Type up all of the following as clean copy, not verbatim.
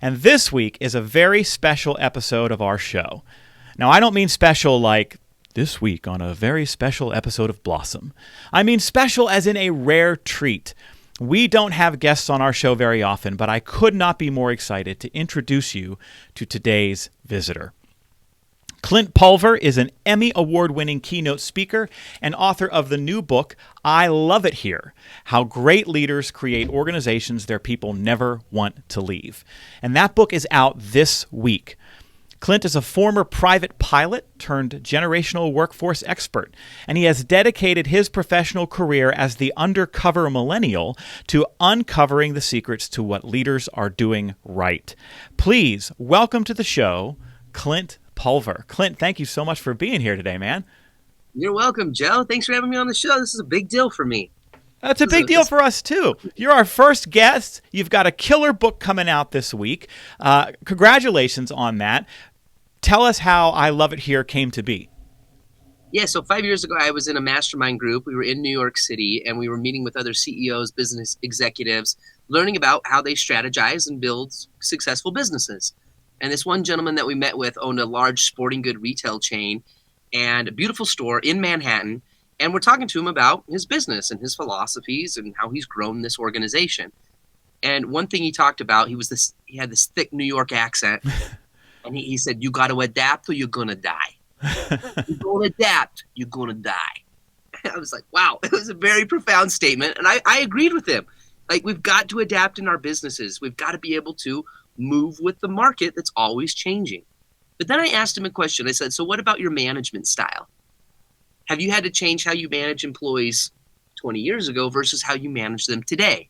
and this week is a very special episode of our show. Now, I don't mean special like this week on a very special episode of Blossom. I mean special as in a rare treat. We don't have guests on our show very often, but I could not be more excited to introduce you to today's visitor. Clint Pulver is an Emmy Award-winning keynote speaker and author of the new book, I Love It Here, How Great Leaders Create Organizations Their People Never Want to Leave. And that book is out this week. Clint is a former private pilot turned generational workforce expert, and he has dedicated his professional career as the Undercover Millennial to uncovering the secrets to what leaders are doing right. Please welcome to the show, Clint Pulver. Clint, thank you so much for being here today, man. You're welcome, Joe. Thanks for having me on the show. This is a big deal for me. That's a big deal for us, too. You're our first guest. You've got a killer book coming out this week. Congratulations on that. Tell us how I Love It Here came to be. Yeah, so 5 years ago, I was in a mastermind group. We were in New York City, and we were meeting with other CEOs, business executives, learning about how they strategize and build successful businesses. And this one gentleman that we met with owned a large sporting good retail chain and a beautiful store in Manhattan. And we're talking to him about his business and his philosophies and how he's grown this organization. And one thing he talked about, he had this thick New York accent. And he said, you got to adapt or you're going to die. You don't adapt, you're going to die. I was like, wow, it was a very profound statement. And I agreed with him. Like, we've got to adapt in our businesses. We've got to be able to move with the market that's always changing. But then I asked him a question. I said, so what about your management style? Have you had to change how you manage employees 20 years ago versus how you manage them today?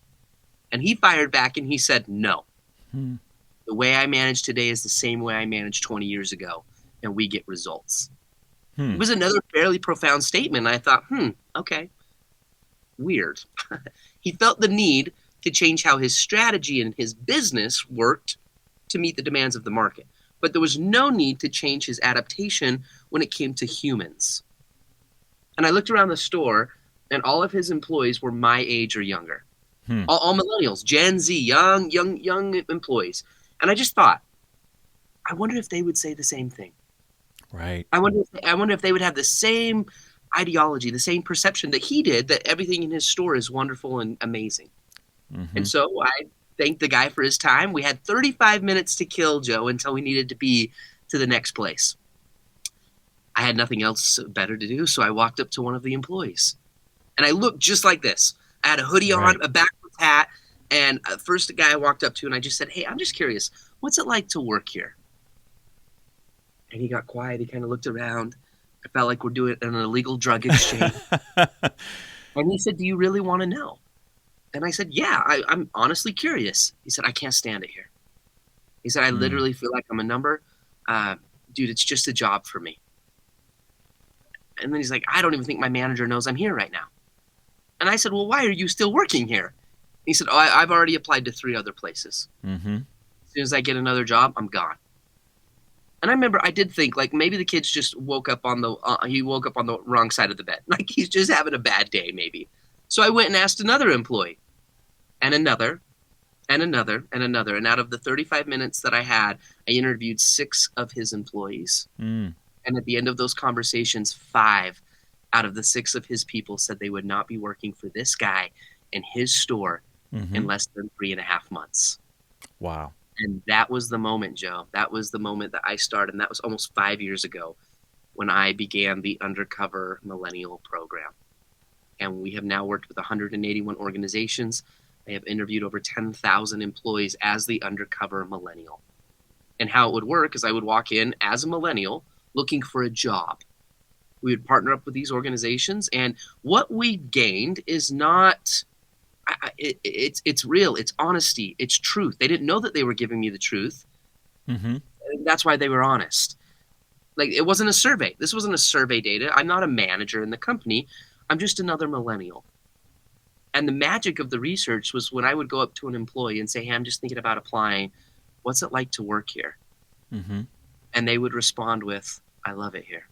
And he fired back and he said, no. The way I manage today is the same way I managed 20 years ago, and we get results. It was another fairly profound statement. I thought, okay, weird. He felt the need to change how his strategy and his business worked to meet the demands of the market. But there was no need to change his adaptation when it came to humans. And I looked around the store, and all of his employees were my age or younger. All millennials, Gen Z, young employees. And I just thought, I wonder if they would say the same thing. Right. I wonder if they would have the same ideology, the same perception that he did, that everything in his store is wonderful and amazing. And so I thanked the guy for his time. We had 35 minutes to kill, Joe, until we needed to be to the next place. I had nothing else better to do, so I walked up to one of the employees. And I looked just like this. I had a hoodie on, a backwards hat, and first the guy I walked up to, and I just said, hey, I'm just curious, what's it like to work here? And he got quiet. He kind of looked around. I felt like we're doing an illegal drug exchange. And he said, do you really want to know? And I said, yeah, I'm honestly curious. He said, I can't stand it here. He said, I literally feel like I'm a number. Dude, it's just a job for me. And then he's like, I don't even think my manager knows I'm here right now. And I said, well, why are you still working here? He said, I've already applied to 3 other places. As soon as I get another job, I'm gone. And I remember I did think, like, maybe the kid's just woke up on the wrong side of the bed. Like, he's just having a bad day, maybe. So I went and asked another employee, and another, and another, and another. And out of the 35 minutes that I had, I interviewed 6 of his employees. And at the end of those conversations, 5 out of the 6 of his people said they would not be working for this guy in his store in less than 3.5 months. Wow. And that was the moment, Joe. That was the moment that I started. And that was almost 5 years ago when I began the Undercover Millennial program. And we have now worked with 181 organizations. I have interviewed over 10,000 employees as the Undercover Millennial. And how it would work is I would walk in as a millennial looking for a job. We would partner up with these organizations. And what we gained is not... It's real. It's honesty. It's truth. They didn't know that they were giving me the truth. That's why they were honest. Like, it wasn't a survey. This wasn't a survey data. I'm not a manager in the company. I'm just another millennial. And the magic of the research was when I would go up to an employee and say, hey, I'm just thinking about applying. What's it like to work here? And they would respond with, I love it here.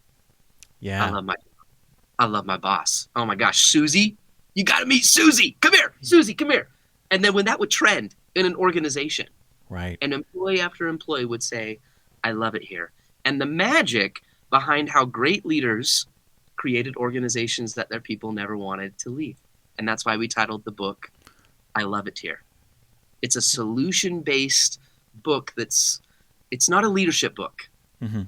Yeah. I love my boss. Oh my gosh, Susie. You got to meet Susie. Come here. Susie, come here. And then when that would trend in an organization, Right. And employee after employee would say, I love it here. And the magic behind how great leaders created organizations that their people never wanted to leave. And that's why we titled the book, I Love It Here. It's a solution-based book it's not a leadership book Mm-hmm.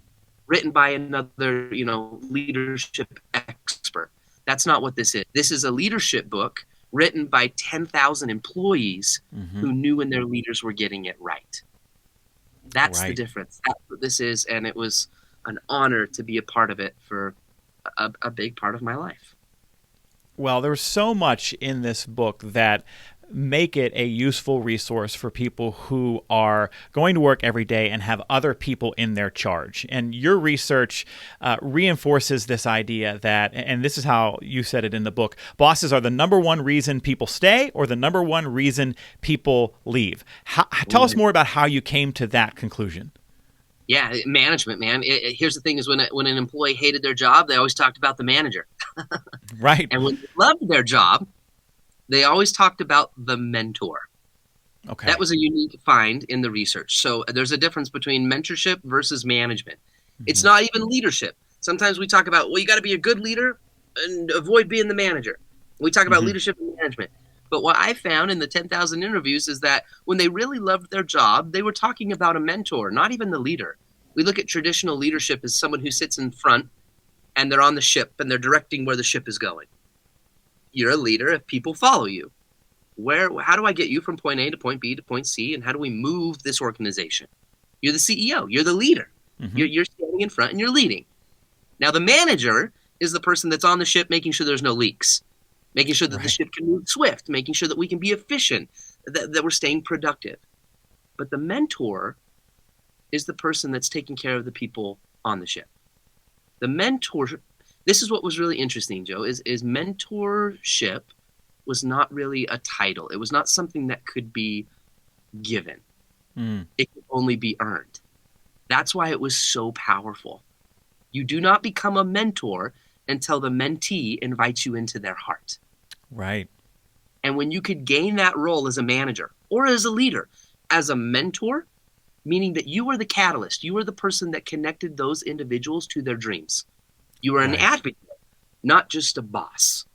written by another, leadership expert. That's not what this is. This is a leadership book written by 10,000 employees Mm-hmm. who knew when their leaders were getting it right. That's the Right. difference. That's what this is, and it was an honor to be a part of it for a big part of my life. Well, there's so much in this book that make it a useful resource for people who are going to work every day and have other people in their charge. And your research reinforces this idea that, and this is how you said it in the book, bosses are the number one reason people stay or the number one reason people leave. Tell us more about how you came to that conclusion. Yeah, management, man. Here's the thing: is when an employee hated their job, they always talked about the manager. Right. And when they loved their job, they always talked about the mentor. Okay. That was a unique find in the research. So there's a difference between mentorship versus management. Mm-hmm. It's not even leadership. Sometimes we talk about, well, you got to be a good leader and avoid being the manager. We talk about leadership and management. But what I found in the 10,000 interviews is that when they really loved their job, they were talking about a mentor, not even the leader. We look at traditional leadership as someone who sits in front and they're on the ship and they're directing where the ship is going. You're a leader if people follow you. How do I get you from point A to point B to point C, and how do we move this organization? You're the CEO. You're the leader. Mm-hmm. You're standing in front and you're leading. Now, the manager is the person that's on the ship making sure there's no leaks, making sure that the ship can move swift, making sure that we can be efficient, that we're staying productive. But the mentor is the person that's taking care of the people on the ship. The mentor, this is what was really interesting, Joe, is mentorship was not really a title. It was not something that could be given. It could only be earned. That's why it was so powerful. You do not become a mentor until the mentee invites you into their heart. Right. And when you could gain that role as a manager or as a leader, as a mentor, meaning that you were the catalyst, you were the person that connected those individuals to their dreams. You were an advocate, not just a boss.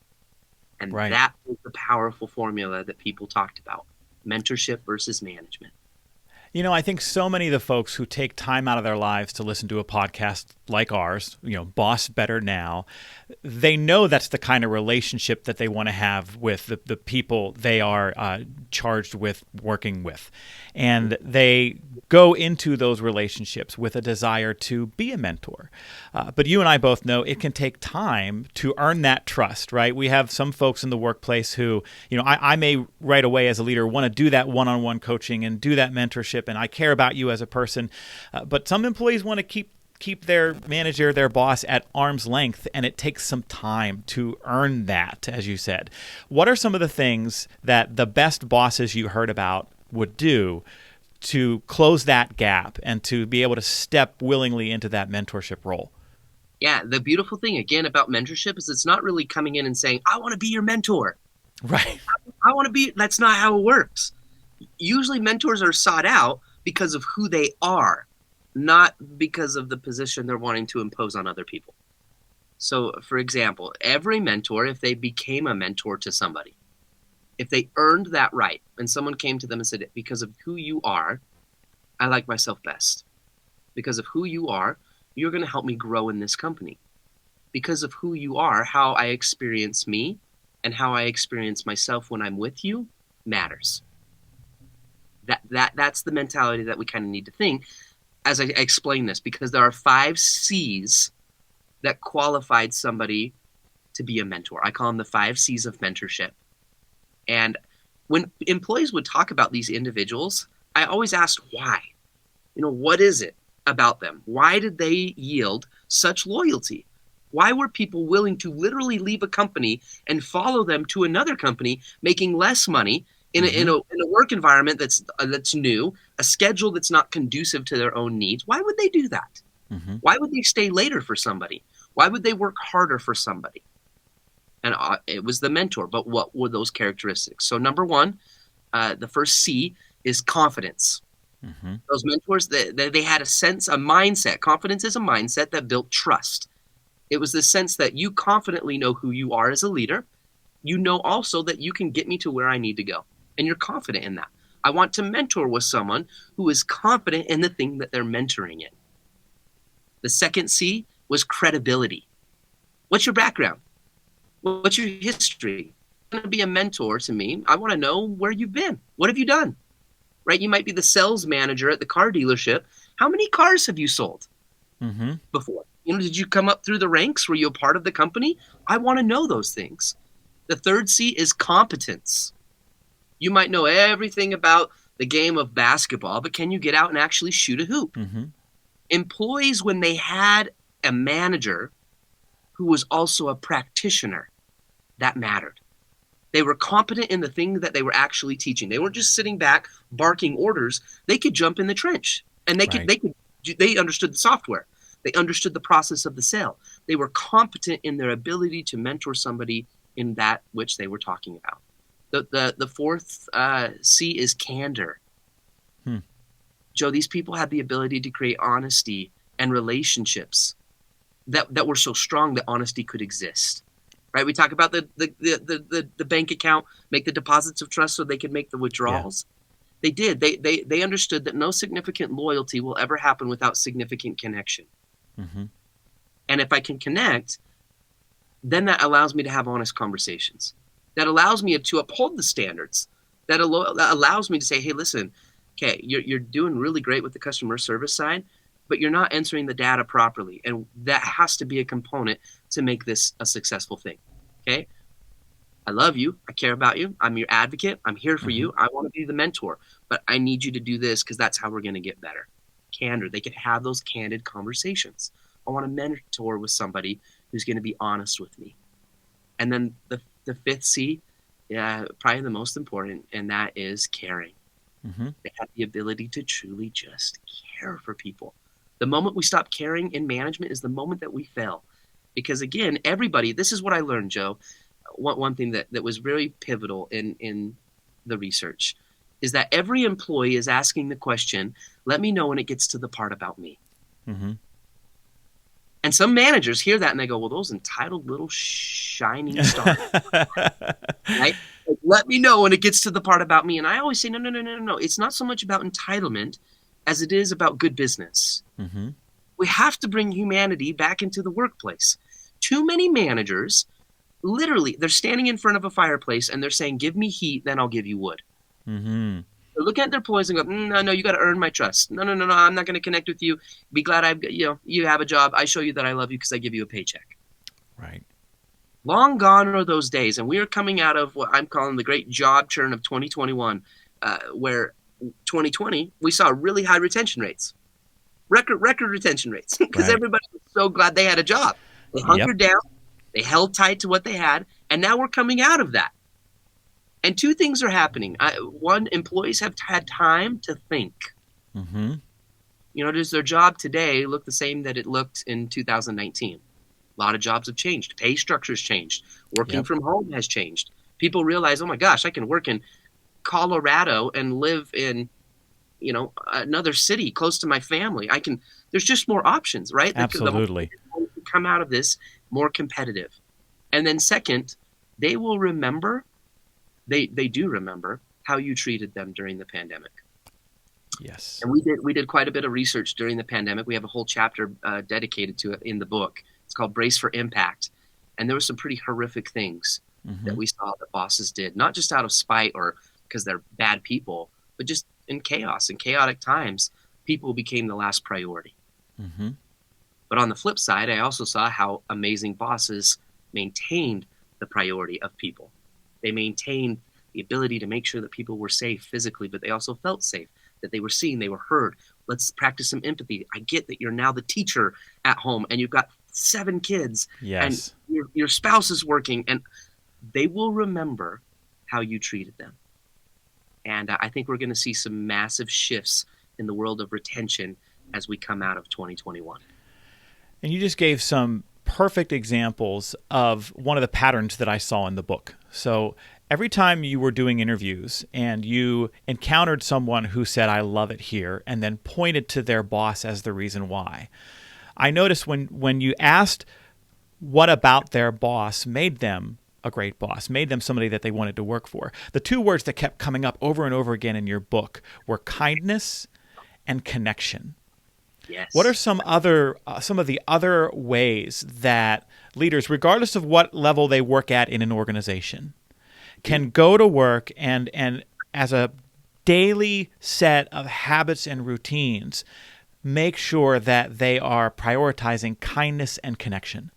And that was the powerful formula that people talked about, mentorship versus management. You know, I think so many of the folks who take time out of their lives to listen to a podcast like ours, BossBetter Now, they know that's the kind of relationship that they want to have with the people they are charged with working with. And they go into those relationships with a desire to be a mentor. But you and I both know it can take time to earn that trust, right? We have some folks in the workplace who, I may right away as a leader want to do that one-on-one coaching and do that mentorship, and I care about you as a person. But some employees want to keep their manager, their boss at arm's length, and it takes some time to earn that, as you said. What are some of the things that the best bosses you heard about would do to close that gap and to be able to step willingly into that mentorship role? Yeah, the beautiful thing, again, about mentorship is it's not really coming in and saying, I want to be your mentor. Right. I want to be, that's not how it works. Usually mentors are sought out because of who they are, not because of the position they're wanting to impose on other people. So, for example, every mentor, if they became a mentor to somebody, if they earned that right, and someone came to them and said, because of who you are, I like myself best. Because of who you are, you're going to help me grow in this company. Because of who you are, how I experience me and how I experience myself when I'm with you matters. That's the mentality that we kind of need to think as I explain this, because there are 5 C's that qualified somebody to be a mentor. I call them the 5 C's of mentorship. And when employees would talk about these individuals, I always asked why. What is it about them? Why did they yield such loyalty? Why were people willing to literally leave a company and follow them to another company, making less money in a work environment that's new, a schedule that's not conducive to their own needs? Why would they do that? Mm-hmm. Why would they stay later for somebody? Why would they work harder for somebody? And it was the mentor. But what were those characteristics? So number 1, the first C is confidence. Those mentors, they had a sense, a mindset. Confidence is a mindset that built trust. It was the sense that you confidently know who you are as a leader. You know also that you can get me to where I need to go. And you're confident in that. I want to mentor with someone who is confident in the thing that they're mentoring in. The second C was credibility. What's your background? What's your history? You're going to be a mentor to me. I want to know where you've been. What have you done? Right? You might be the sales manager at the car dealership. How many cars have you sold before? Did you come up through the ranks? Were you a part of the company? I want to know those things. The third C is competence. You might know everything about the game of basketball, but can you get out and actually shoot a hoop? Employees, when they had a manager who was also a practitioner, that mattered. They were competent in the thing that they were actually teaching. They weren't just sitting back barking orders. They could jump in the trench, and they understood the software. They understood the process of the sale. They were competent in their ability to mentor somebody in that which they were talking about. The fourth C is candor. Joe, these people had the ability to create honesty and relationships that were so strong that honesty could exist. Right? We talk about the bank account, make the deposits of trust so they could make the withdrawals. Yeah. They did. They understood that no significant loyalty will ever happen without significant connection. And if I can connect, then that allows me to have honest conversations. That allows me to uphold the standards. That allows me to say, hey, listen, okay, you're doing really great with the customer service side, but you're not entering the data properly. And that has to be a component to make this a successful thing. Okay? I love you. I care about you. I'm your advocate. I'm here for you. I want to be the mentor, but I need you to do this because that's how we're going to get better. Candor. They could have those candid conversations. I want to mentor with somebody who's going to be honest with me. And then the fifth C, probably the most important, and that is caring. They have the ability to truly just care for people. The moment we stop caring in management is the moment that we fail. Because again, everybody, this is what I learned, Joe. One thing that was very pivotal in the research is that every employee is asking the question, let me know when it gets to the part about me. And some managers hear that and they go, well, those entitled little shining stars. Right? Like, let me know when it gets to the part about me. And I always say, no. It's not so much about entitlement as it is about good business. We have to bring humanity back into the workplace. Too many managers, literally, they're standing in front of a fireplace and they're saying, give me heat, then I'll give you wood. They're looking at their employees and go, no, you got to earn my trust. No, I'm not going to connect with you. Be glad you have a job. I show you that I love you because I give you a paycheck. Right. Long gone are those days, and we are coming out of what I'm calling the great job churn of 2021, where 2020 we saw really high retention rates, record retention rates, because everybody was so glad they had a job. They hunkered down, they held tight to what they had, and now we're coming out of that. And two things are happening. One, employees have had time to think. Does their job today look the same that it looked in 2019? A lot of jobs have changed. Pay structures changed. Working from home has changed. People realize, oh my gosh, I can work in Colorado and live in, another city close to my family. There's just more options, right? Absolutely. The come out of this more competitive. And then second, they will remember, they do remember how you treated them during the pandemic. Yes. And we did quite a bit of research during the pandemic. We have a whole chapter dedicated to it in the book. It's called Brace for Impact. And there were some pretty horrific things that we saw that bosses did, not just out of spite or because they're bad people, but just in chaos, in chaotic times, people became the last priority. But on the flip side, I also saw how amazing bosses maintained the priority of people. They maintained the ability to make sure that people were safe physically, but they also felt safe, that they were seen, they were heard. Let's practice some empathy. I get that you're now the teacher at home and you've got 7 kids and your spouse is working, and they will remember how you treated them. And I think we're going to see some massive shifts in the world of retention as we come out of 2021. And you just gave some perfect examples of one of the patterns that I saw in the book. So every time you were doing interviews and you encountered someone who said, I love it here, and then pointed to their boss as the reason why, I noticed when you asked what about their boss made them a great boss, made them somebody that they wanted to work for, the two words that kept coming up over and over again in your book were kindness and connection. Yes. What are some of the other ways that leaders, regardless of what level they work at in an organization, can go to work and as a daily set of habits and routines, make sure that they are prioritizing kindness and connection?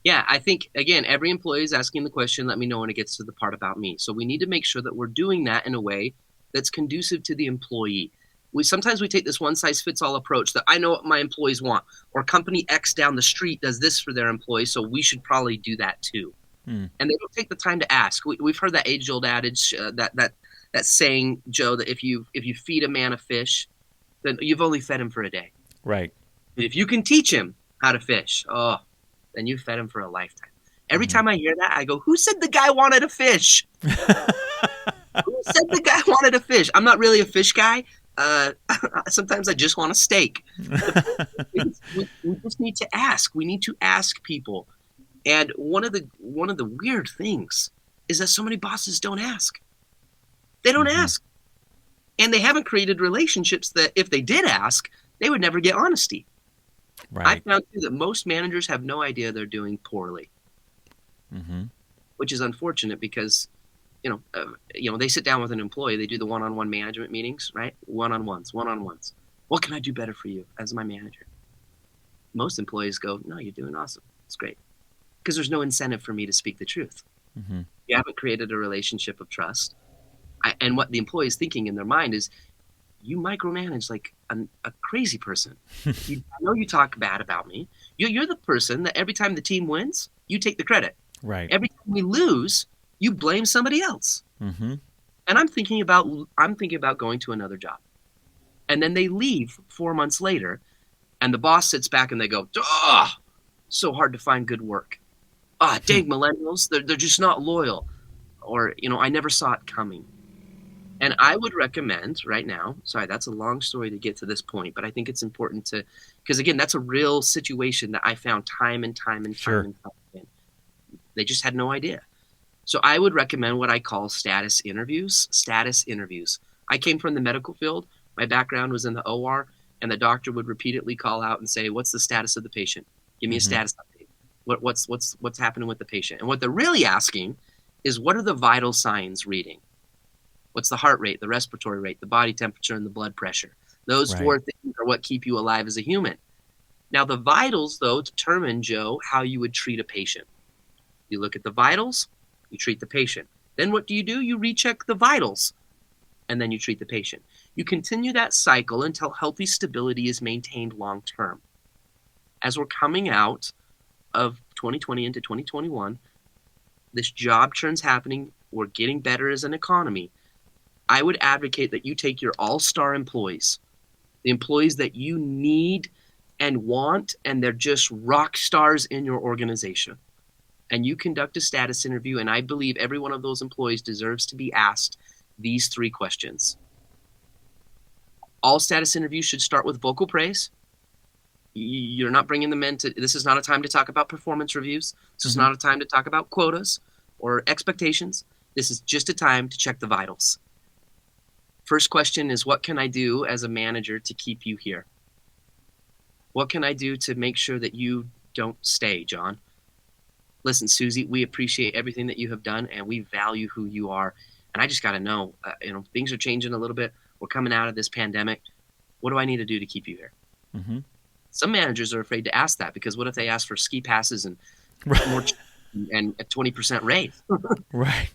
Yeah, I think, again, every employee is asking the question, let me know when it gets to the part about me. So we need to make sure that we're doing that in a way that's conducive to the employee. Sometimes we take this one-size-fits-all approach that I know what my employees want, or company X down the street does this for their employees, so we should probably do that too. And they don't take the time to ask. We've heard that age-old adage, that saying, Joe, that if you feed a man a fish, then you've only fed him for a day. Right. But if you can teach him how to fish, then you fed him for a lifetime. Every time I hear that, I go, who said the guy wanted a fish? Who said the guy wanted a fish? I'm not really a fish guy. Sometimes I just want a steak. We just need to ask. We need to ask people. And one of the weird things is that so many bosses don't ask. They don't ask. And they haven't created relationships that if they did ask, they would never get honesty. Right. I found too that most managers have no idea they're doing poorly, which is unfortunate because, they sit down with an employee, they do the one-on-one management meetings, right? One-on-ones. What can I do better for you as my manager? Most employees go, no, you're doing awesome. It's great. Because there's no incentive for me to speak the truth. You haven't created a relationship of trust. And what the employee is thinking in their mind is, you micromanage like a crazy person. I know you talk bad about me. You're the person that every time the team wins, you take the credit. Right. Every time we lose, you blame somebody else. And I'm thinking about going to another job. And then they leave 4 months later, and the boss sits back and they go, so hard to find good work. Dang millennials, they're just not loyal. Or, I never saw it coming. And I would recommend right now, sorry, that's a long story to get to this point, but I think it's important to, because again, that's a real situation that I found time and time again. They just had no idea. So I would recommend what I call status interviews. I came from the medical field. My background was in the OR, and the doctor would repeatedly call out and say, what's the status of the patient? Give me a status update. What's happening with the patient? And what they're really asking is, what are the vital signs reading? What's the heart rate, the respiratory rate, the body temperature, and the blood pressure? Those four things are what keep you alive as a human. Now, the vitals, though, determine, Joe, how you would treat a patient. You look at the vitals, you treat the patient. Then what do? You recheck the vitals, and then you treat the patient. You continue that cycle until healthy stability is maintained long term. As we're coming out of 2020 into 2021, this job churn's happening. We're getting better as an economy. I would advocate that you take your all-star employees, the employees that you need and want, and they're just rock stars in your organization. And you conduct a status interview, and I believe every one of those employees deserves to be asked these 3 questions. All status interviews should start with vocal praise. You're not bringing them into, this is not a time to talk about performance reviews. This is not a time to talk about quotas or expectations. This is just a time to check the vitals. First question is, what can I do as a manager to keep you here? What can I do to make sure that you don't stay, John? Listen, Susie, we appreciate everything that you have done, and we value who you are. And I just got to know, things are changing a little bit. We're coming out of this pandemic. What do I need to do to keep you here? Some managers are afraid to ask that, because what if they ask for ski passes and more and a 20% raise? Right.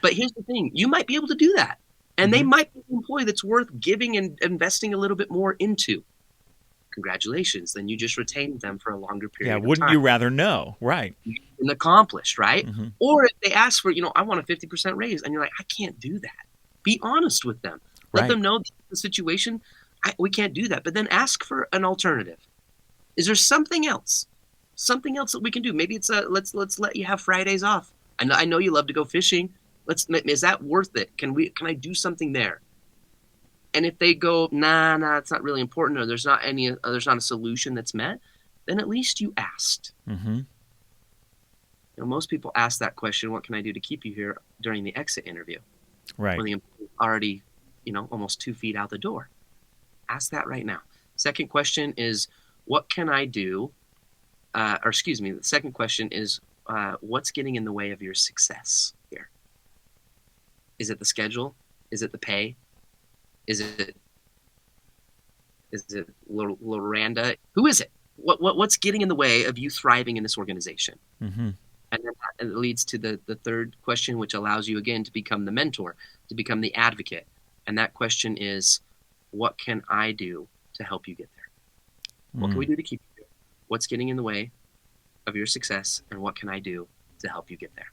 But here's the thing. You might be able to do that. And they might be an employee that's worth giving and investing a little bit more into. Congratulations. Then you just retained them for a longer period of time. Yeah, wouldn't you rather know? Right. And accomplished, right? Or if they ask for, I want a 50% raise, and you're like, I can't do that. Be honest with them. Let them know the situation. We can't do that. But then ask for an alternative. Is there something else? Something else that we can do? Maybe it's let's let you have Fridays off I know you love to go fishing. Is that worth it? Can I do something there? And if they go, nah, it's not really important, or there's not a solution that's met, then at least you asked. Mm-hmm. Most people ask that question, what can I do to keep you here, during the exit interview? Right. When the employee already, almost 2 feet out the door. Ask that right now. Second question is, what can I do? The second question is, what's getting in the way of your success here? Is it the schedule? Is it the pay? Is it Loranda? Who is it? What's getting in the way of you thriving in this organization? Mm-hmm. And then it leads to the third question, which allows you again to become the mentor, to become the advocate. And that question is, what can I do to help you get there? What can we do to keep you there? What's getting in the way of your success, and what can I do to help you get there?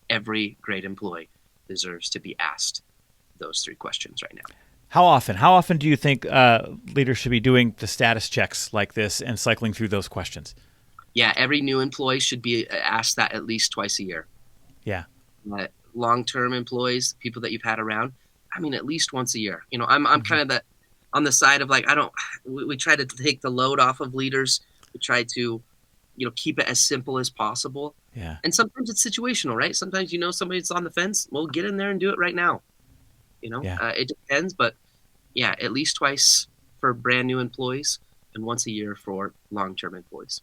Every great employee deserves to be asked those 3 questions right now. How often do you think leaders should be doing the status checks like this and cycling through those questions? Yeah, every new employee should be asked that at least twice a year. Yeah. Long-term employees, people that you've had around, at least once a year. I'm kind of on the side of we try to take the load off of leaders. We try to, keep it as simple as possible. Yeah. And sometimes it's situational, right? Sometimes somebody's on the fence. Well, get in there and do it right now. It depends, but yeah, at least twice for brand new employees and once a year for long-term employees.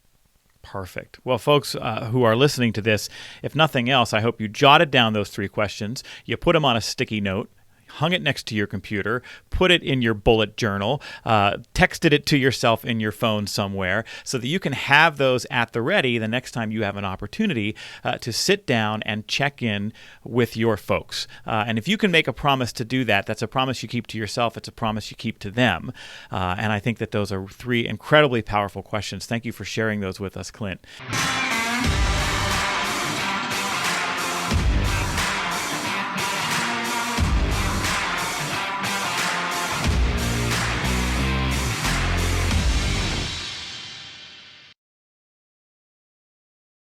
Perfect. Well, folks who are listening to this, if nothing else, I hope you jotted down those 3 questions. You put them on a sticky note, hung it next to your computer, put it in your bullet journal, texted it to yourself in your phone somewhere so that you can have those at the ready the next time you have an opportunity to sit down and check in with your folks. And if you can make a promise to do that, that's a promise you keep to yourself. It's a promise you keep to them. And I think that those are 3 incredibly powerful questions. Thank you for sharing those with us, Clint.